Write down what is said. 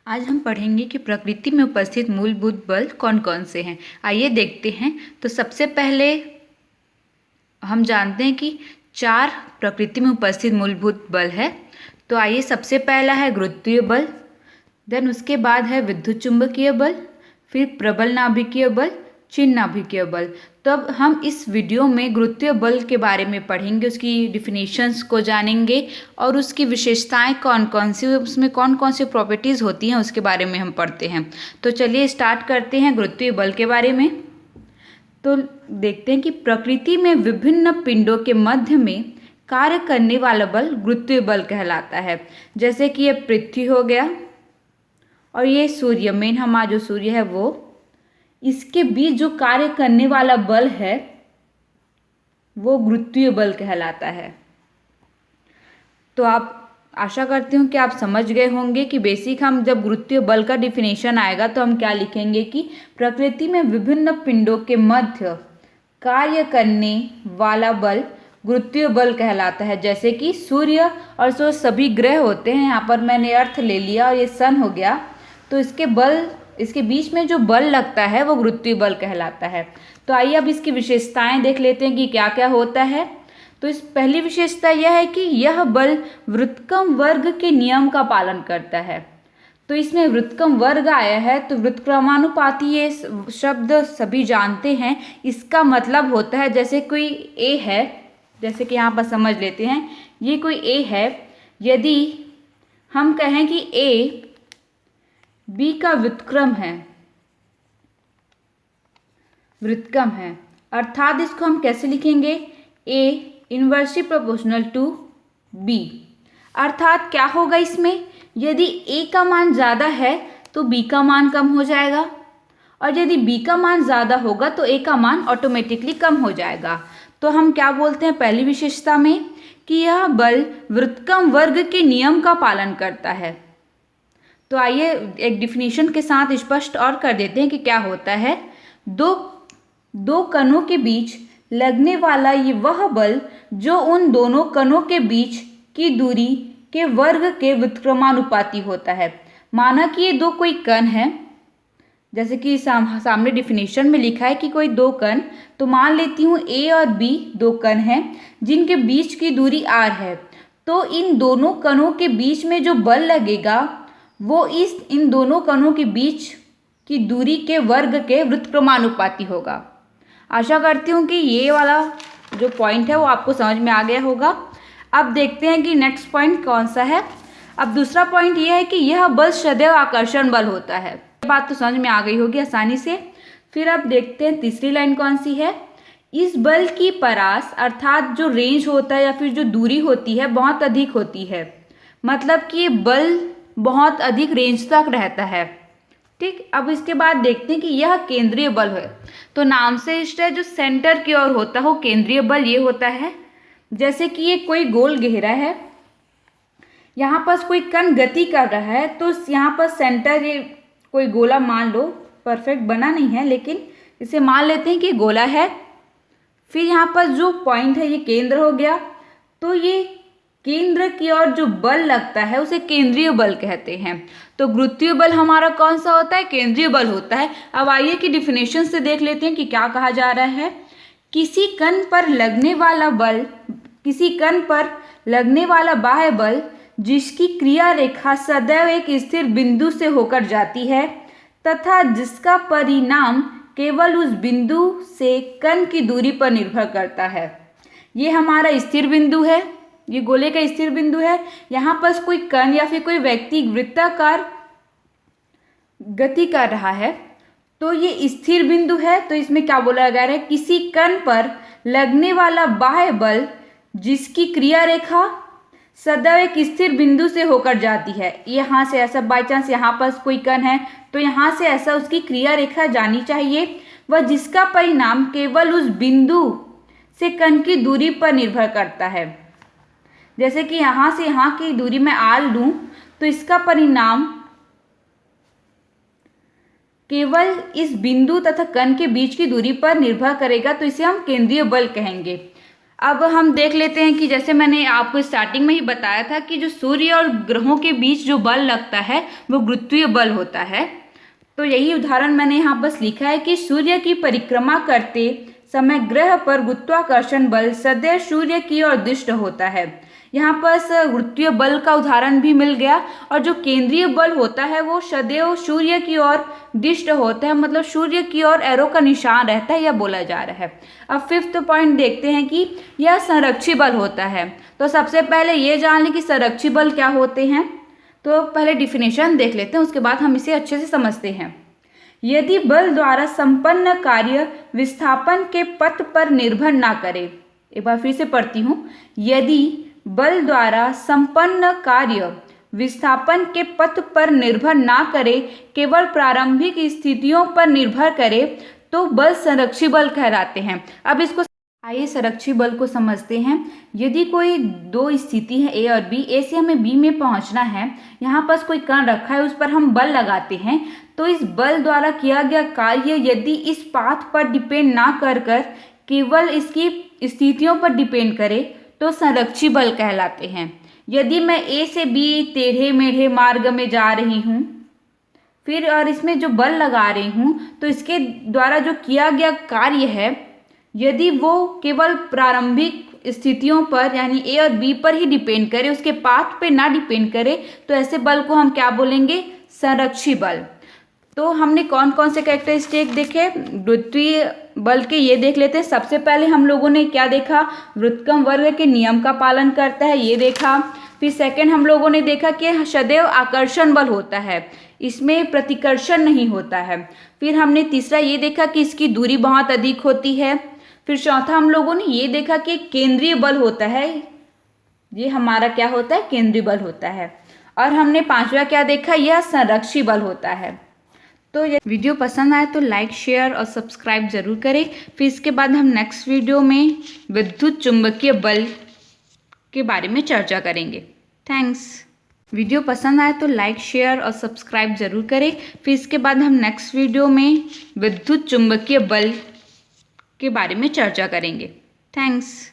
आज हम पढ़ेंगे कि प्रकृति में उपस्थित मूलभूत बल कौन कौन से हैं। आइए देखते हैं। तो सबसे पहले हम जानते हैं कि 4 प्रकृति में उपस्थित मूलभूत बल है। तो आइए, सबसे पहला है गुरुत्वीय बल, देन उसके बाद है विद्युत चुंबकीय बल, फिर प्रबल नाभिकीय बल, क्षीण नाभिकीय बल। तो अब हम इस वीडियो में गुरुत्वीय बल के बारे में पढ़ेंगे, उसकी डिफिनीशंस को जानेंगे और उसकी विशेषताएं कौन कौन सी, उसमें कौन कौन सी प्रॉपर्टीज़ होती हैं उसके बारे में हम पढ़ते हैं। तो चलिए स्टार्ट करते हैं गुरुत्वीय बल के बारे में। तो देखते हैं कि प्रकृति में विभिन्न पिंडों के मध्य में कार्य करने वाला बल गुरुत्वीय बल कहलाता है। जैसे कि ये पृथ्वी हो गया और ये सूर्य, मेन हमारा जो सूर्य है वो, इसके बीच जो कार्य करने वाला बल है वो गुरुत्वीय बल कहलाता है। तो आप, आशा करती हूँ कि आप समझ गए होंगे कि बेसिक हम जब गुरुत्वीय बल का डिफिनेशन आएगा तो हम क्या लिखेंगे कि प्रकृति में विभिन्न पिंडों के मध्य कार्य करने वाला बल गुरुत्वीय बल कहलाता है। जैसे कि सूर्य और जो सभी ग्रह होते हैं, यहाँ पर मैंने अर्थ ले लिया और ये सन हो गया, तो इसके बीच में जो बल लगता है वो गुरुत्वीय बल कहलाता है। तो आइए अब इसकी विशेषताएं देख लेते हैं कि क्या क्या होता है। तो इस पहली विशेषता यह है कि यह बल व्युत्क्रम वर्ग के नियम का पालन करता है। तो इसमें व्युत्क्रम वर्ग आया है, तो व्युत्क्रमानुपाती ये शब्द सभी जानते हैं। इसका मतलब होता है जैसे कोई ए है, जैसे कि यहाँ पर समझ लेते हैं, ये कोई ए है, यदि हम कहें कि ए बी का व्युत्क्रम है, अर्थात इसको हम कैसे लिखेंगे, ए इनवर्सली प्रोपोर्शनल टू बी। अर्थात क्या होगा इसमें, यदि ए का मान ज़्यादा है तो बी का मान कम हो जाएगा, और यदि बी का मान ज़्यादा होगा तो ए का मान ऑटोमेटिकली कम हो जाएगा। तो हम क्या बोलते हैं पहली विशेषता में कि यह बल व्युत्क्रम वर्ग के नियम का पालन करता है। तो आइए एक डिफिनीशन के साथ स्पष्ट और कर देते हैं कि क्या होता है। दो कणों के बीच लगने वाला ये वह बल जो उन दोनों कणों के बीच की दूरी के वर्ग के व्युत्क्रमानुपाती होता है। माना कि ये दो कोई कण है, जैसे कि सामने डिफिनेशन में लिखा है कि कोई दो कण, तो मान लेती हूँ ए और बी दो कण हैं जिनके बीच की दूरी r है। तो इन दोनों कणों के बीच में जो बल लगेगा वो इन दोनों कणों के बीच की दूरी के वर्ग के व्युत्क्रमानुपाती होगा। आशा करती हूँ कि ये वाला जो पॉइंट है वो आपको समझ में आ गया होगा। अब देखते हैं कि नेक्स्ट पॉइंट कौन सा है। अब दूसरा पॉइंट ये है कि यह बल सदैव आकर्षण बल होता है। ये बात तो समझ में आ गई होगी आसानी से। फिर अब देखते हैं तीसरी लाइन कौन सी है। इस बल की परास अर्थात जो रेंज होता है या फिर जो दूरी होती है बहुत अधिक होती है, मतलब कि ये बल बहुत अधिक रेंज तक रहता है। ठीक, अब इसके बाद देखते हैं कि यह केंद्रीय बल है। तो नाम से इष्ट है, जो सेंटर की ओर होता है वो केंद्रीय बल ये होता है। जैसे कि ये कोई गोल घेरा है, यहाँ पर कोई कण गति कर रहा है, तो यहाँ पर सेंटर, ये कोई गोला मान लो, परफेक्ट बना नहीं है लेकिन इसे मान लेते हैं कि गोला है। फिर यहाँ पर जो पॉइंट है ये केंद्र हो गया, तो ये केंद्र की ओर जो बल लगता है उसे केंद्रीय बल कहते हैं। तो गुरुत्वीय बल हमारा कौन सा होता है, केंद्रीय बल होता है। अब आइए कि डिफिनेशन से देख लेते हैं कि क्या कहा जा रहा है। किसी कण पर लगने वाला बाह्य बल जिसकी क्रिया रेखा सदैव एक स्थिर बिंदु से होकर जाती है तथा जिसका परिणाम केवल उस बिंदु से कण की दूरी पर निर्भर करता है। ये हमारा स्थिर बिंदु है, ये गोले का स्थिर बिंदु है। यहाँ पर कोई कण या फिर कोई व्यक्ति वृत्ताकार गति कर रहा है, तो ये स्थिर बिंदु है। तो इसमें क्या बोला जा रहा है, किसी कण पर लगने वाला बाह्य बल जिसकी क्रिया रेखा सदैव एक स्थिर बिंदु से होकर जाती है। यहाँ से ऐसा बाई चांस यहाँ पर कोई कण है तो यहाँ से ऐसा उसकी क्रिया रेखा जानी चाहिए, वह जिसका परिणाम केवल उस बिंदु से कण की दूरी पर निर्भर करता है। जैसे कि यहाँ से यहाँ की दूरी मैं r लूँ तो इसका परिणाम केवल इस बिंदु तथा कण के बीच की दूरी पर निर्भर करेगा, तो इसे हम केंद्रीय बल कहेंगे। अब हम देख लेते हैं कि जैसे मैंने आपको स्टार्टिंग में ही बताया था कि जो सूर्य और ग्रहों के बीच जो बल लगता है वो गुरुत्वीय बल होता है। तो यही उदाहरण मैंने यहाँ बस लिखा है कि सूर्य की परिक्रमा करते समय ग्रह पर गुरुत्वाकर्षण बल सदैव सूर्य की ओर दृष्ट होता है। यहाँ पर गुरुत्वीय बल का उदाहरण भी मिल गया, और जो केंद्रीय बल होता है वो सदैव सूर्य की ओर दृष्ट होता है, मतलब सूर्य की ओर एरो का निशान रहता है, यह बोला जा रहा है। अब 5th पॉइंट देखते हैं कि यह संरक्षी बल होता है। तो सबसे पहले ये जान लें कि संरक्षी बल क्या होते हैं। तो पहले डिफिनेशन देख लेते हैं, उसके बाद हम इसे अच्छे से समझते हैं। यदि बल द्वारा संपन्न कार्य विस्थापन के पथ पर निर्भर ना करे, एक बार फिर से पढ़ती हूँ, यदि बल द्वारा संपन्न कार्य विस्थापन के पथ पर निर्भर ना करे, केवल प्रारंभिक स्थितियों पर निर्भर करे, तो बल संरक्षी बल कहलाते हैं। अब इसको आइए संरक्षी बल को समझते हैं। यदि कोई दो स्थिति है ए और बी, ए से हमें बी में पहुंचना है, यहाँ पर कोई कण रखा है, उस पर हम बल लगाते हैं, तो इस बल द्वारा किया गया कार्य यदि इस पाथ पर डिपेंड ना कर केवल इसकी स्थितियों पर डिपेंड करे तो संरक्षी बल कहलाते हैं। यदि मैं ए से बी टेढ़े मेढ़े मार्ग में जा रही हूँ फिर और इसमें जो बल लगा रही हूँ, तो इसके द्वारा जो किया गया कार्य है यदि वो केवल प्रारंभिक स्थितियों पर यानी ए और बी पर ही डिपेंड करे, उसके पाथ पे ना डिपेंड करे, तो ऐसे बल को हम क्या बोलेंगे? संरक्षी बल। तो हमने कौन कौन से कैरेक्टरिस्टिक देखे गुरुत्वीय बल के, ये देख लेते हैं। सबसे पहले हम लोगों ने क्या देखा? व्युत्क्रम वर्ग के नियम का पालन करता है, ये देखा। फिर सेकंड हम लोगों ने देखा कि सदैव आकर्षण बल होता है, इसमें प्रतिकर्षण नहीं होता है। फिर हमने तीसरा ये देखा कि इसकी दूरी बहुत अधिक होती है। फिर चौथा हम लोगों ने ये देखा कि केंद्रीय बल होता है, ये हमारा क्या होता है? केंद्रीय बल होता है। और हमने पांचवा क्या देखा? यह संरक्षी बल होता है। तो ये वीडियो पसंद आए तो लाइक शेयर और सब्सक्राइब जरूर करें। फिर इसके बाद हम नेक्स्ट वीडियो में विद्युत चुंबकीय बल के बारे में चर्चा करेंगे। थैंक्स। वीडियो पसंद आए तो लाइक शेयर और सब्सक्राइब जरूर करें। फिर इसके बाद हम नेक्स्ट वीडियो में विद्युत चुंबकीय बल के बारे में चर्चा करेंगे। थैंक्स।